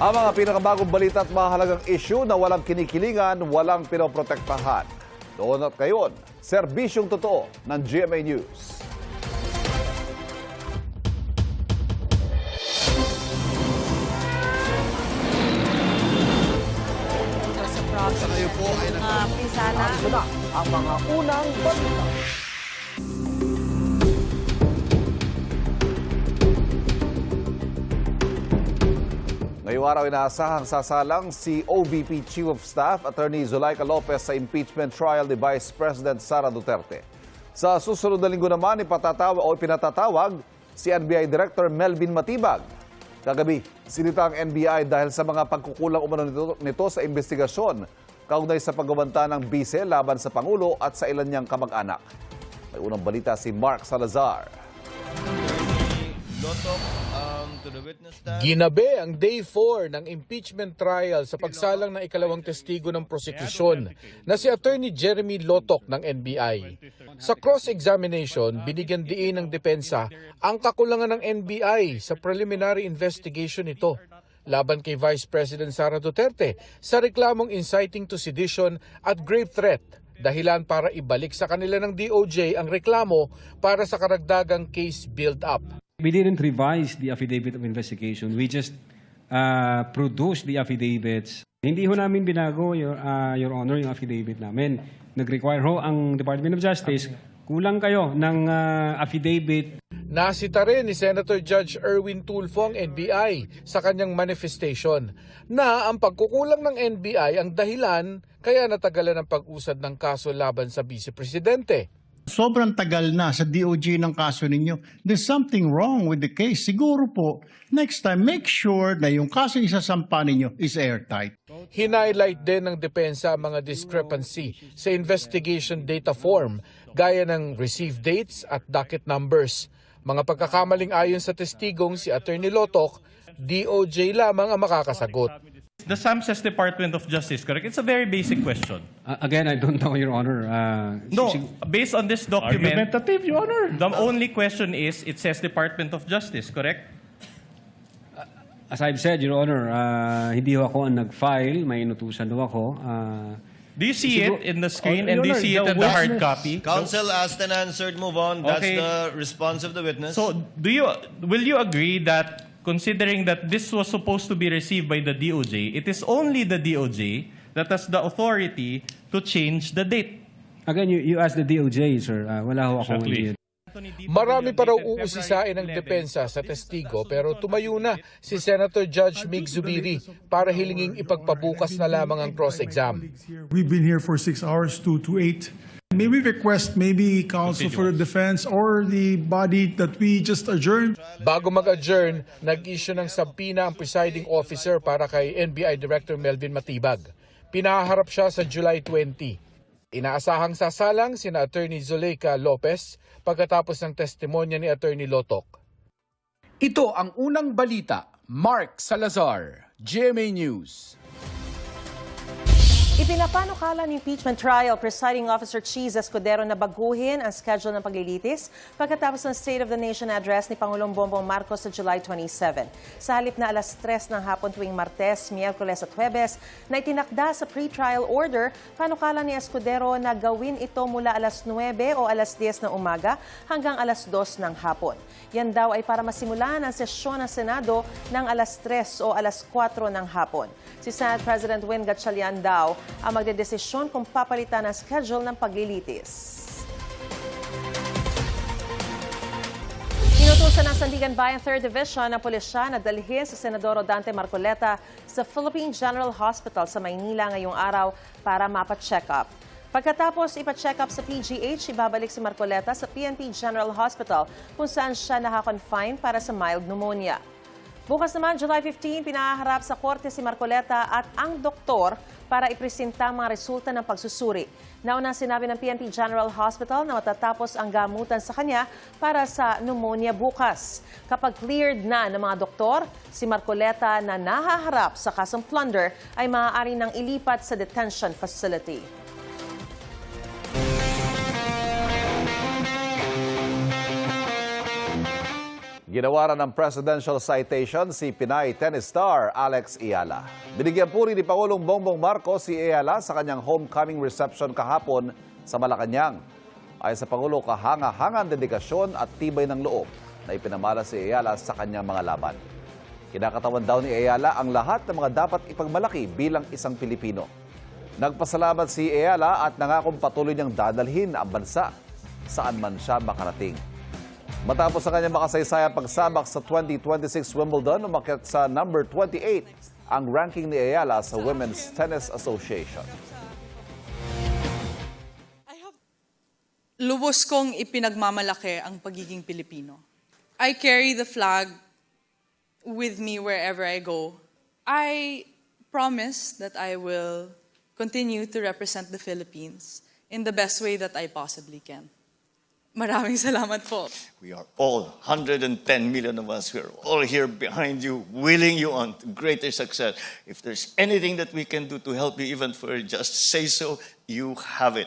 Ang mga pinakabagong balita at mahalagang issue na walang kinikilingan, walang pinoprotektahan. Doon at ngayon, serbisyong totoo ng GMA News. Sa ngayon po ay Pisana. na ang mga unang balita. Ngayong araw inaasahang sasalang si OVP Chief of Staff Attorney Zulaika Lopez sa impeachment trial ni Vice President Sara Duterte. Sa susunod na linggo naman pinatatawag si NBI Director Melvin Matibag. Kagabi, sinita ang NBI dahil sa mga pagkukulang umano nito sa investigasyon kaugnay sa pagbabanta ng bise laban sa Pangulo at sa ilan niyang kamag-anak. May unang balita si Mark Salazar. Ginabi ang Day 4 ng impeachment trial sa pagsalang ng ikalawang testigo ng prosekusyon na si Attorney Jeremy Lotoc ng NBI. Sa cross-examination, binigyan diin ng depensa ang kakulangan ng NBI sa preliminary investigation nito laban kay Vice President Sara Duterte sa reklamong inciting to sedition at grave threat, dahilan para ibalik sa kanila ng DOJ ang reklamo para sa karagdagang case build-up. We didn't revise the affidavit of investigation. We just produced the affidavits. Hindi ho namin binago, Your Honor, yung affidavit namin. Nag-require ho ang Department of Justice, kulang kayo ng affidavit. Nasita rin ni Senator Judge Erwin Tulfo ang NBI sa kanyang manifestation na ang pagkukulang ng NBI ang dahilan kaya natagalan ang pag-usad ng kaso laban sa Vice Presidente. Sobrang tagal na sa DOJ ng kaso ninyo. There's something wrong with the case. Siguro po, next time, make sure na yung kaso isasampa ninyo is airtight. Hinighlight din ng depensa ang mga discrepancy sa investigation data form gaya ng receive dates at docket numbers. Mga pagkakamaling ayon sa testigong si Attorney Lotoc, DOJ lamang ang makakasagot. The SAMSES Department of Justice, correct? It's a very basic question. Again, I don't know, Your Honor. No, based on this document, Argumentative, Your Honor. the only question is, it says Department of Justice, correct? As I've said, Your Honor, hindi ho ako ang nag-file. May inutusan ho ako. Do you see it in the screen and do you see it in the hard copy? Counsel asked and answered, move on. That's Okay. the response of the witness. So, will you agree that considering that this was supposed to be received by the DOJ, it is only the DOJ that has the authority to change the date? Again, you asked the DOJ, sir. Wala ho akong idea. Marami pa raw uusisain ng depensa sa testigo pero tumayo na si Senator Judge Mig Zubiri para hilinging ipagpabukas na lamang ang cross-exam. We've been here for 6 hours, 2 to 8. May we request maybe counsel for the defense or the body that we just adjourned? Bago mag-adjourn, nag-issue ng subpoena ang presiding officer para kay NBI Director Melvin Matibag. Pinaharap siya sa July 20. Inaasahang sasalang sina Attorney Zulaika Lopez pagkatapos ng testimonya ni Attorney Lotoc. Ito ang unang balita. Mark Salazar, GMA News. Ipinapanukala ng impeachment trial presiding officer Cheese Escudero na baguhin ang schedule ng paglilitis pagkatapos ng State of the Nation address ni Pangulong Bongbong Marcos sa July 27. Sa halip na alas 3 ng hapon tuwing Martes, Miyerkules at Huwebes na itinakda sa pre-trial order, panukala ni Escudero na gawin ito mula alas 9 o alas 10 ng umaga hanggang alas 2 ng hapon. Yan daw ay para masimulan ang sesyon ng Senado ng alas 3 o alas 4 ng hapon. Si Senate President Win Gatchalian daw ang magdedesisyon kung papalitan ang schedule ng paglilitis. Inutusan ng Sandigan Bayan 3rd Division ng pulisya na dalhin sa Senador Dante Marcoleta sa Philippine General Hospital sa Maynila ngayong araw para mapa-check up. Pagkatapos ipa-check up sa PGH, ibabalik si Marcoleta sa PNP General Hospital kung saan siya nakakonfine para sa mild pneumonia. Bukas naman, July 15, pinaharap sa korte si Marcoleta at ang doktor para ipresenta ang mga resulta ng pagsusuri. Nauna sinabi ng PNP General Hospital na matatapos ang gamutan sa kanya para sa pneumonia bukas. Kapag cleared na ng mga doktor, si Marcoleta na nahaharap sa kasong plunder ay maaari nang ilipat sa detention facility. Ginawaran ng presidential citation si Pinay tennis star Alex Eala. Binigyan puri ni Pangulong Bongbong Marcos si Eala sa kanyang homecoming reception kahapon sa Malacanang. Ayon sa Pangulo, kahanga-hangang dedikasyon at tibay ng loob na ipinamala si Eala sa kanyang mga laban. Kinakatawan daw ni Eala ang lahat ng mga dapat ipagmalaki bilang isang Pilipino. Nagpasalamat si Eala at nangakong patuloy niyang dadalhin ang bansa saan man siya makarating. Matapos ang kanyang makasaysayang pagsabak sa 2026 Wimbledon, umakyat sa number 28 ang ranking ni Eala sa Women's Tennis Association. Lubos kong ipinagmamalaki ang pagiging Pilipino. I carry the flag with me wherever I go. I promise that I will continue to represent the Philippines in the best way that I possibly can. Maraming salamat po. We are all, 110 million of us, we are all here behind you, willing you on to greater success. If there's anything that we can do to help you even further, just say so, you have it.